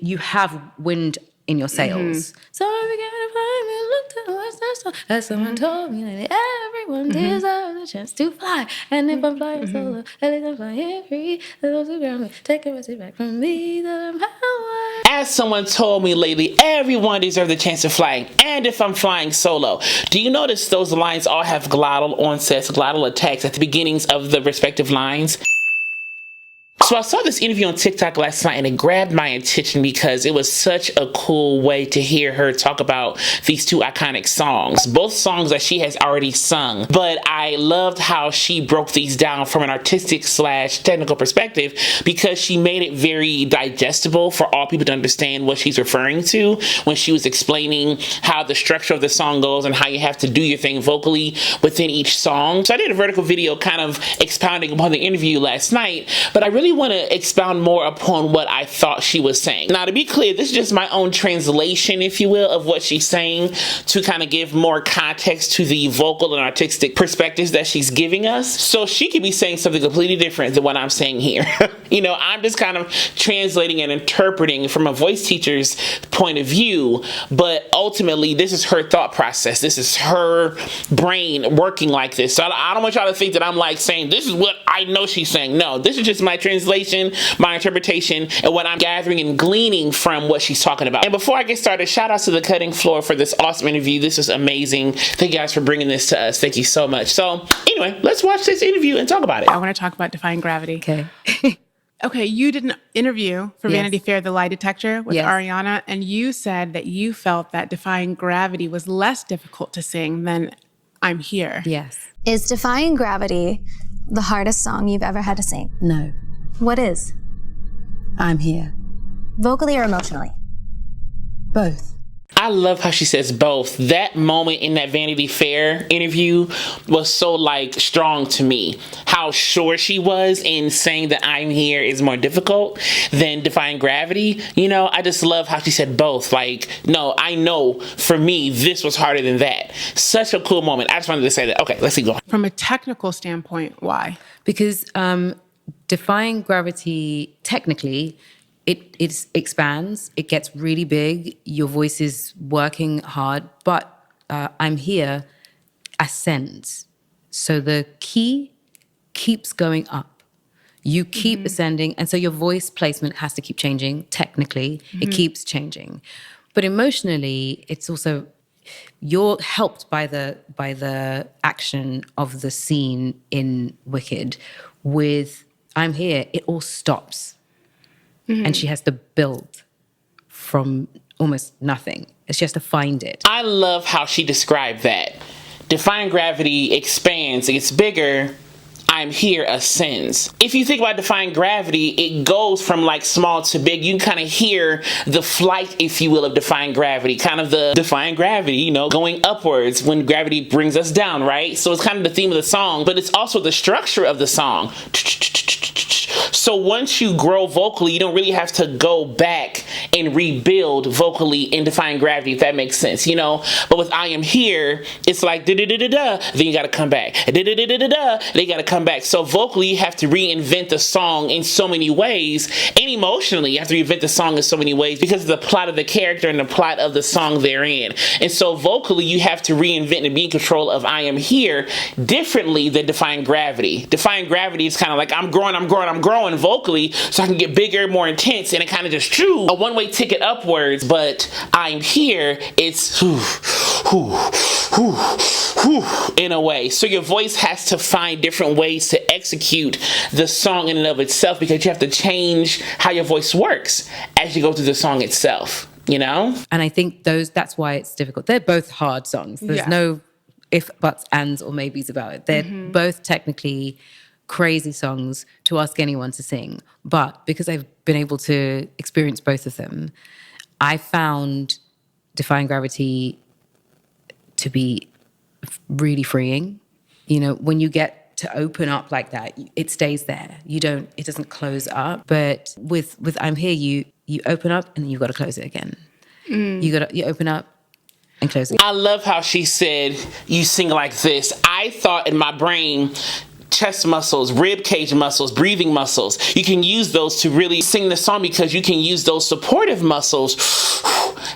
you have wind in your sails. So I began to find me, look towards the star, as someone told me that everyone deserves a chance to fly. And if I'm flying solo, at least I'm flying free. Those who ground me, take a message back from me that I'm power. As someone told me lately, everyone deserves a chance of flying, and if I'm flying solo. Do you notice those lines all have glottal onsets, glottal attacks at the beginnings of the respective lines? So I saw this interview on TikTok last night and it grabbed my attention because it was such a cool way to hear her talk about these two iconic songs, both songs that she has already sung. But I loved how she broke these down from an artistic / technical perspective because she made it very digestible for all people to understand what she's referring to when she was explaining how the structure of the song goes and how you have to do your thing vocally within each song. So I did a vertical video kind of expounding upon the interview last night, but I really want to expound more upon what I thought she was saying. Now, to be clear, this is just my own translation, if you will, of what she's saying to kind of give more context to the vocal and artistic perspectives that she's giving us. So she could be saying something completely different than what I'm saying here. You know, I'm just kind of translating and interpreting from a voice teacher's point of view, but ultimately this is her thought process. This is her brain working like this. So I don't want y'all to think that I'm like saying this is what I know she's saying. No, this is just my translation, my interpretation, and what I'm gathering and gleaning from what she's talking about. And before I get started, shout out to the cutting floor for this awesome interview. This is amazing. Thank you guys for bringing this to us. Thank you so much. So anyway, let's watch this interview and talk about it. I want to talk about Defying Gravity. Okay. Okay, you did an interview for Vanity Fair, The Lie Detector, with Ariana, and you said that you felt that Defying Gravity was less difficult to sing than I'm Here. Yes. Is Defying Gravity the hardest song you've ever had to sing? No. What is? I'm Here. Vocally or emotionally? Both. I love how she says both. That moment in that Vanity Fair interview was so like strong to me. How sure she was in saying that I'm Here is more difficult than Defying Gravity. You know, I just love how she said both. Like, no, I know for me, this was harder than that. Such a cool moment. I just wanted to say that. Okay, let's keep going. From a technical standpoint, why? Because Defying Gravity, technically, it expands, it gets really big, your voice is working hard, but I'm Here ascends. So the key keeps going up. You keep ascending, and so your voice placement has to keep changing. Technically, it keeps changing. But emotionally, it's also, you're helped by the action of the scene in Wicked. With I'm Here, it all stops. And she has to build from almost nothing. She has to find it. I love how she described that. Defying Gravity expands, it gets bigger. I'm Here ascends. If you think about Defying Gravity, it goes from like small to big. You can kind of hear the flight, if you will, of Defying Gravity. Kind of the Defying Gravity, you know, going upwards when gravity brings us down, right? So it's kind of the theme of the song, but it's also the structure of the song. So once you grow vocally, you don't really have to go back and rebuild vocally in Defying Gravity, if that makes sense, you know? But with I Am Here, it's like da-da-da-da-da, then you gotta come back. Da-da-da-da-da-da, then you gotta come back. So vocally, you have to reinvent the song in so many ways. And emotionally, you have to reinvent the song in so many ways because of the plot of the character and the plot of the song therein. And so vocally, you have to reinvent and be in control of I Am Here differently than Defying Gravity. Defying Gravity is kind of like, I'm growing vocally so I can get bigger, more intense, and it kind of just a one-way ticket upwards. But I'm Here, it's in a way. So your voice has to find different ways to execute the song in and of itself because you have to change how your voice works as you go through the song itself, you know? And I think that's why it's difficult. They're both hard songs. There's no if, buts, ands, or maybes about it. They're both technically crazy songs to ask anyone to sing. But because I've been able to experience both of them, I found Defying Gravity to be really freeing. You know, when you get to open up like that, it stays there. It doesn't close up. But with I'm Here, you open up and then you've got to close it again. You open up and close it. I love how she said, you sing like this. I thought in my brain, chest muscles, rib cage muscles, breathing muscles. You can use those to really sing the song because you can use those supportive muscles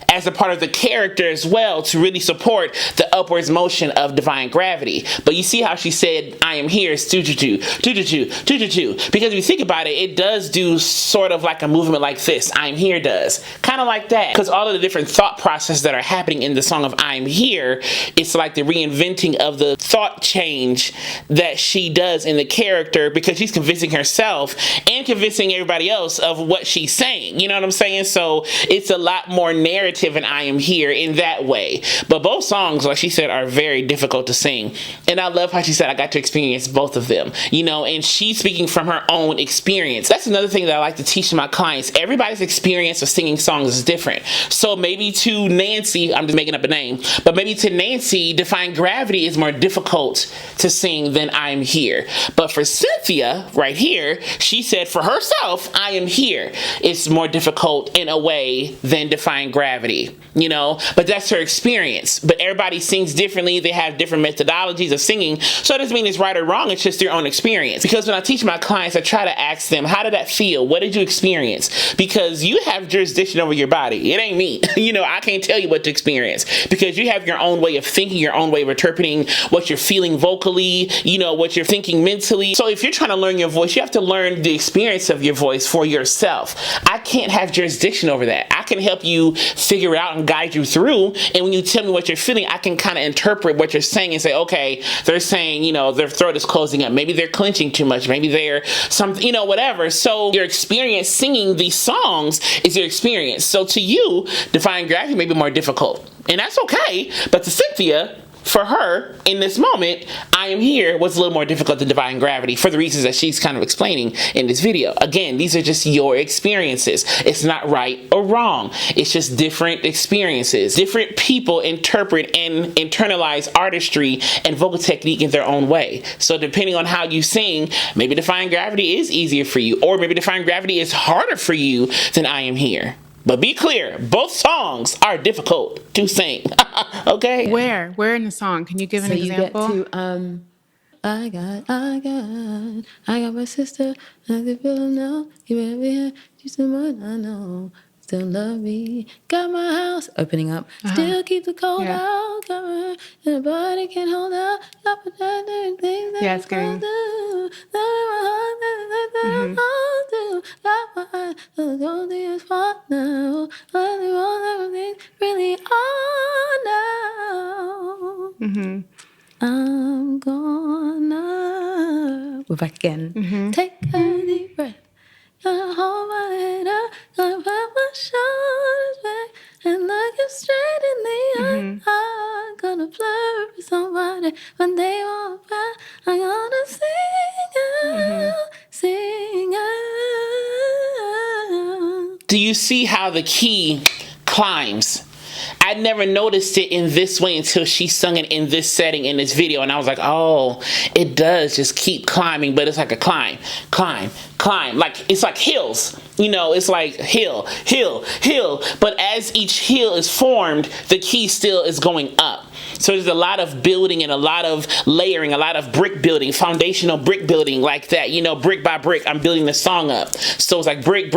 as a part of the character as well to really support the upwards motion of Defying Gravity. But you see how she said, I am here, do-do-do, do-do-do, do-do-do. Because if you think about it, it does do sort of like a movement like this, I am here does. Kind of like that. Because all of the different thought processes that are happening in the song of I am here, it's like the reinventing of the thought change that she does in the character because she's convincing herself and convincing everybody else of what she's saying. You know what I'm saying? So it's a lot more narrative and I am here in that way. But both songs, like she said, are very difficult to sing. And I love how she said I got to experience both of them. You know, and she's speaking from her own experience. That's another thing that I like to teach my clients. Everybody's experience of singing songs is different. So maybe to Nancy, I'm just making up a name, but maybe to Nancy, Defying Gravity is more difficult to sing than I'm here. But for Cynthia, right here, she said for herself, I am here. It's more difficult in a way than Defying Gravity, you know, but that's her experience. But everybody sings differently. They have different methodologies of singing. So it doesn't mean it's right or wrong. It's just their own experience. Because when I teach my clients, I try to ask them, how did that feel? What did you experience? Because you have jurisdiction over your body. It ain't me. You know, I can't tell you what to experience because you have your own way of thinking, your own way of interpreting what you're feeling vocally, you know, what you're thinking mentally. So if you're trying to learn your voice, you have to learn the experience of your voice for yourself. I can't have jurisdiction over that. I can help you figure it out and guide you through. And when you tell me what you're feeling, I can kind of interpret what you're saying and say, okay, they're saying, you know, their throat is closing up. Maybe they're clenching too much. Maybe they're something, you know, whatever. So your experience singing these songs is your experience. So to you, Defying Gravity may be more difficult. And that's okay. But to Cynthia, for her, in this moment, I am here was a little more difficult than Defying Gravity for the reasons that she's kind of explaining in this video. Again, these are just your experiences. It's not right or wrong. It's just different experiences. Different people interpret and internalize artistry and vocal technique in their own way. So depending on how you sing, maybe Defying Gravity is easier for you, or maybe Defying Gravity is harder for you than I am here. But be clear, both songs are difficult to sing. Okay? Where in the song? Can you give an example? You get to, I got my sister, I can feel her now. You better be here, she's someone I know. Still love me, got my house opening up. Still keep the cold out, got my and the body can hold out. Got protecting things that Yeah, it's getting. Got my eyes, the gold is far now. Only want everything really on now. I'm gonna. We're back again. Take a deep breath. Gonna hold my head up. Gonna put my shoulders back and look you straight in the eye. I'm gonna flirt with somebody when they walk by. I'm gonna sing out, sing out. Do you see how the key climbs? I never noticed it in this way until she sung it in this setting in this video, and I was like, oh, it does just keep climbing, but it's like a climb, like it's like hills, you know, it's like hill, but as each hill is formed, the key still is going up. So there's a lot of building and a lot of layering, a lot of brick building, foundational brick building like that, you know, brick by brick, I'm building the song up. So it's like brick,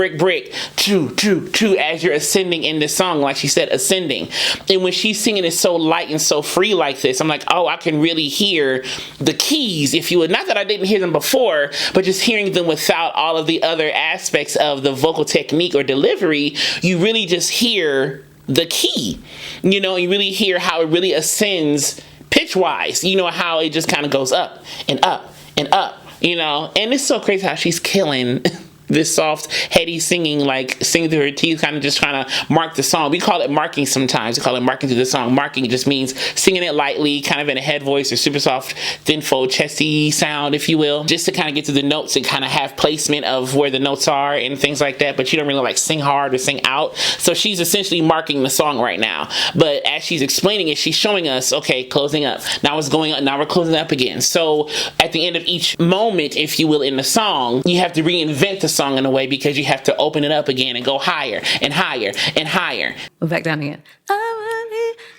true, as you're ascending in this song, like she said, ascending. And when she's singing it so light and so free like this, I'm like, oh, I can really hear the keys, if you would. Not that I didn't hear them before, but just hearing them without all of the other aspects of the vocal technique or delivery, you really just hear the key, you know, you really hear how it really ascends pitch-wise, you know, how it just kind of goes up and up and up, you know, and it's so crazy how she's killing this soft, heady singing, like singing through her teeth, kind of just trying to mark the song. We call it marking sometimes. We call it marking through the song. Marking just means singing it lightly, kind of in a head voice or super soft, thin fold, chesty sound, if you will, just to kind of get to the notes and kind of have placement of where the notes are and things like that. But you don't really like sing hard or sing out. So she's essentially marking the song right now. But as she's explaining it, she's showing us, okay, closing up. Now it's going up. Now we're closing up again. So at the end of each moment, if you will, in the song, you have to reinvent the song in a way because you have to open it up again and go higher and higher and higher. We're back down again. I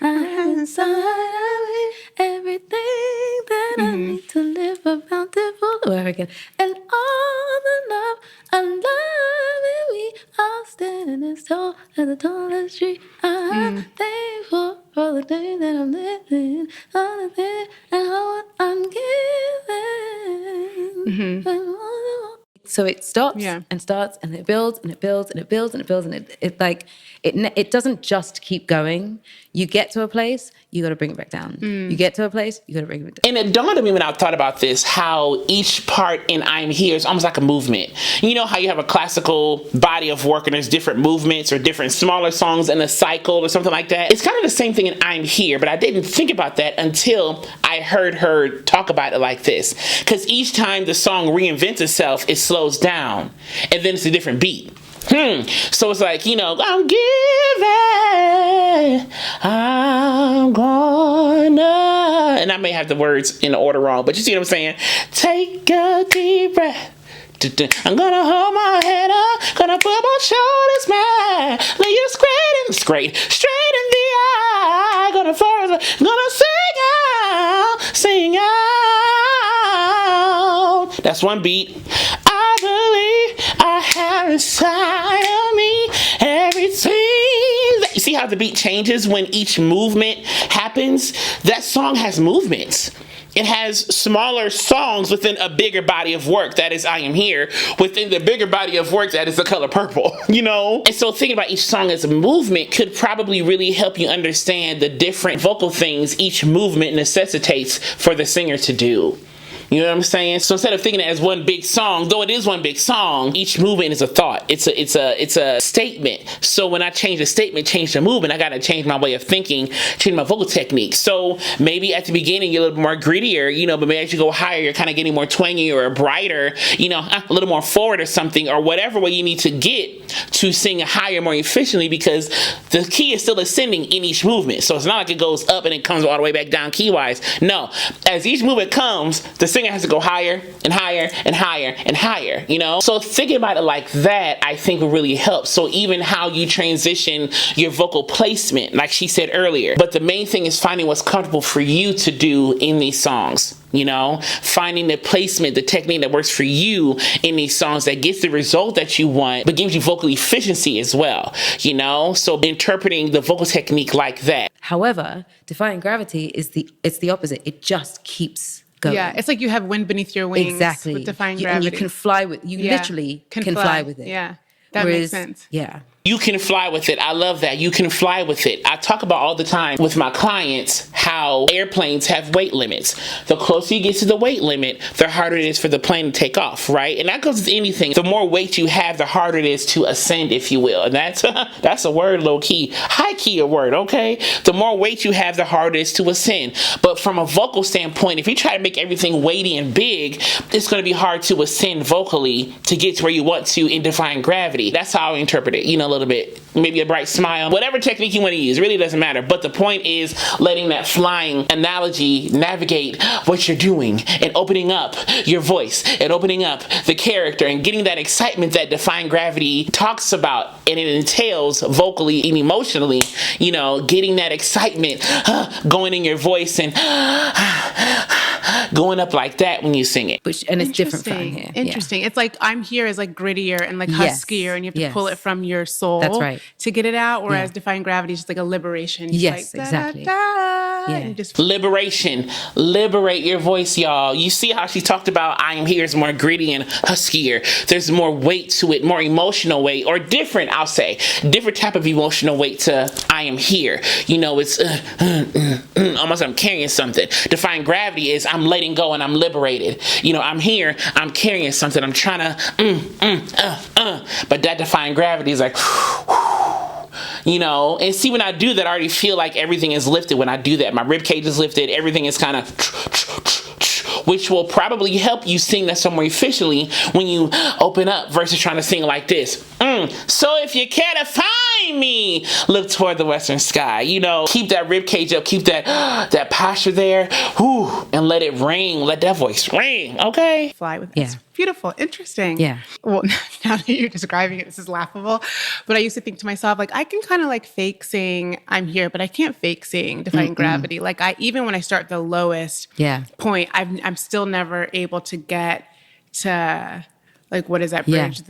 have inside of me everything that I need to live a bountiful over again. And all the love and love that we all standing as tall as the tallest tree. I'm thankful for the day that I'm living, all the things and all I'm giving. So it stops and starts and it builds and it builds and it builds and it builds and it doesn't just keep going. You get to a place, you got to bring it back down. You get to a place, you got to bring it back down. And it dawned on me when I thought about this, how each part in I'm Here is almost like a movement. You know how you have a classical body of work and there's different movements or different smaller songs in a cycle or something like that. It's kind of the same thing in I'm Here, but I didn't think about that until I heard her talk about it like this. Because each time the song reinvents itself, it slows down and then it's a different beat. So it's like, you know, I'm giving, I'm gonna, and I may have the words in the order wrong, but you see what I'm saying? Take a deep breath. I'm gonna hold my head up, gonna put my shoulders back, lay you straight in the eye, gonna further, gonna sing out. That's one beat. I believe I have inside of me everything. You see how the beat changes when each movement happens? That song has movements. It has smaller songs within a bigger body of work. That is I Am Here. Within the bigger body of work, that is The Color Purple, you know? And so thinking about each song as a movement could probably really help you understand the different vocal things each movement necessitates for the singer to do. You know what I'm saying? So instead of thinking it as one big song, though it is one big song, each movement is a thought. It's a statement. So when I change the statement, change the movement, I got to change my way of thinking, change my vocal technique. So maybe at the beginning you're a little bit more grittier, you know, but maybe as you go higher, you're kind of getting more twangy or brighter, you know, a little more forward or something, or whatever way you need to get to sing higher more efficiently, because the key is still ascending in each movement. So it's not like it goes up and it comes all the way back down key wise. No, as each movement comes, the singer has to go higher and higher and higher and higher, you know? So thinking about it like that, I think will really help. So even how you transition your vocal placement, like she said earlier, but the main thing is finding what's comfortable for you to do in these songs. You know, finding the placement, the technique that works for you in these songs that gets the result that you want, but gives you vocal efficiency as well, you know? So interpreting the vocal technique like that. However, Defying Gravity it's the opposite. It just keeps going. Yeah, it's like you have wind beneath your wings. Exactly. With Defying Gravity. And you can fly with, literally can fly with it. Yeah, that makes sense. Yeah. You can fly with it. I love that. You can fly with it. I talk about all the time with my clients how airplanes have weight limits. The closer you get to the weight limit, the harder it is for the plane to take off, right? And that goes with anything. The more weight you have, the harder it is to ascend, if you will. And that's a word, low key. High key a word, okay? The more weight you have, the harder it is to ascend. But from a vocal standpoint, if you try to make everything weighty and big, it's going to be hard to ascend vocally to get to where you want to in Defying Gravity. That's how I interpret it, you know, a little bit. Maybe a bright smile, whatever technique you want to use, it really doesn't matter. But the point is letting that flying analogy navigate what you're doing and opening up your voice and opening up the character and getting that excitement that Defying Gravity talks about, and it entails vocally and emotionally, you know, getting that excitement going in your voice and going up like that when you sing it. And it's different from here. Interesting. Yeah. It's like I'm Here is like grittier and like huskier, and you have to pull it from your soul. That's right. To get it out, whereas Defying Gravity is just like a liberation. Yes, like, exactly. And just Liberation. Liberate your voice, y'all. You see how she talked about I Am Here is more gritty and huskier. There's more weight to it, more emotional weight, or different, I'll say. Different type of emotional weight to I Am Here. You know, it's almost I'm carrying something. Defying Gravity is I'm letting go and I'm liberated. You know, I'm here, I'm carrying something. I'm trying to, But that Defying Gravity is like, you know, and see, when I do that, I already feel like everything is lifted. When I do that, my rib cage is lifted, everything is kind of, which will probably help you sing that somewhere efficiently when you open up versus trying to sing like this. So if you care to find me, look toward the western sky. You know, keep that rib cage up, keep that posture there, and let it ring. Let that voice ring, okay? Fly with it. It's beautiful, interesting. Yeah. Well, now that you're describing it, this is laughable. But I used to think to myself, like, I can kind of like fake sing I'm Here, but I can't fake sing Defying Gravity. Like, even when I start the lowest point, I'm still never able to get to, like, what is that Yeah. bridge?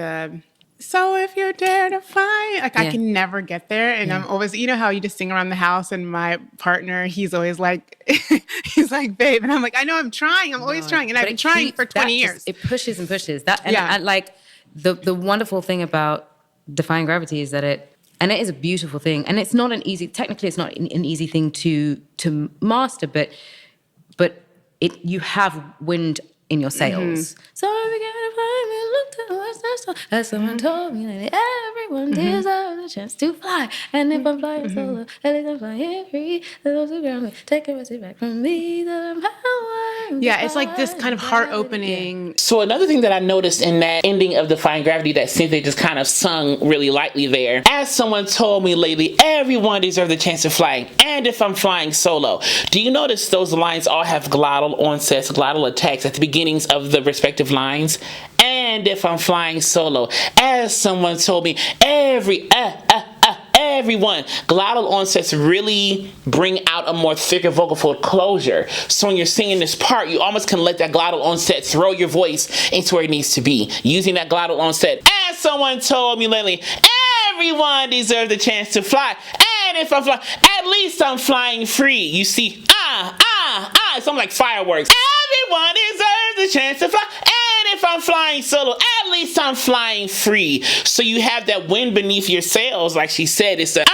So if you dare to find, like, I can never get there. And I'm always, you know how you just sing around the house and my partner, he's always like, he's like, babe. And I'm like, I know I'm trying. I'm always trying. And I've been trying for 20 years. It pushes and pushes. And like the wonderful thing about Defying Gravity is that it is a beautiful thing. And it's not technically it's not an easy thing to master, but you have wind in your sails. So I began to find me, look towards that star. As someone told me that everyone deserves a chance to fly. And if I'm flying solo, at least I'm flying free. Those who ground me, take a message back from me that I'm power. Yeah, it's like this kind of heart-opening. So another thing that I noticed in that ending of Defying Gravity that Cynthia just kind of sung really lightly there. As someone told me lately, everyone deserves the chance to fly. And if I'm flying solo. Do you notice those lines all have glottal onsets, glottal attacks at the beginnings of the respective lines? And if I'm flying solo. As someone told me, everyone. Glottal onsets really bring out a more thicker vocal fold closure. So when you're singing this part, you almost can let that glottal onset throw your voice into where it needs to be. Using that glottal onset. As someone told me lately, everyone deserves the chance to fly. And if I'm flying, at least I'm flying free. You see, it's something like fireworks. Everyone deserves the chance to fly. And if I'm flying solo, at least I'm flying free. So you have that wind beneath your sails, like she said. It's a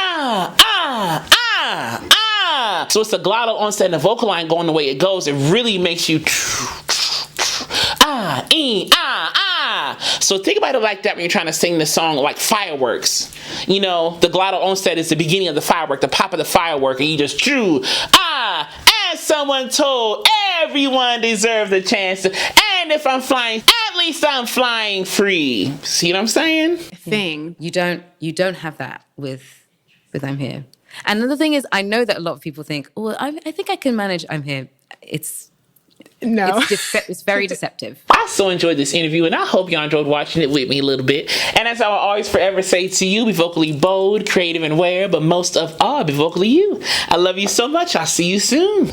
So it's a glottal onset and the vocal line going the way it goes. It really makes you So think about it like that when you're trying to sing the song like fireworks. You know, the glottal onset is the beginning of the firework, the pop of the firework, and you just as someone told, everyone deserves a chance to, and if I'm flying, at least I'm flying free. See what I'm saying? Thing. You don't have that with I'm Here. And another thing is, I know that a lot of people think, well, I think I can manage I'm Here. It's very deceptive. I so enjoyed this interview, and I hope y'all enjoyed watching it with me a little bit. And as I will always forever say to you, be vocally bold, creative, and aware, but most of all, be vocally you. I love you so much. I'll see you soon.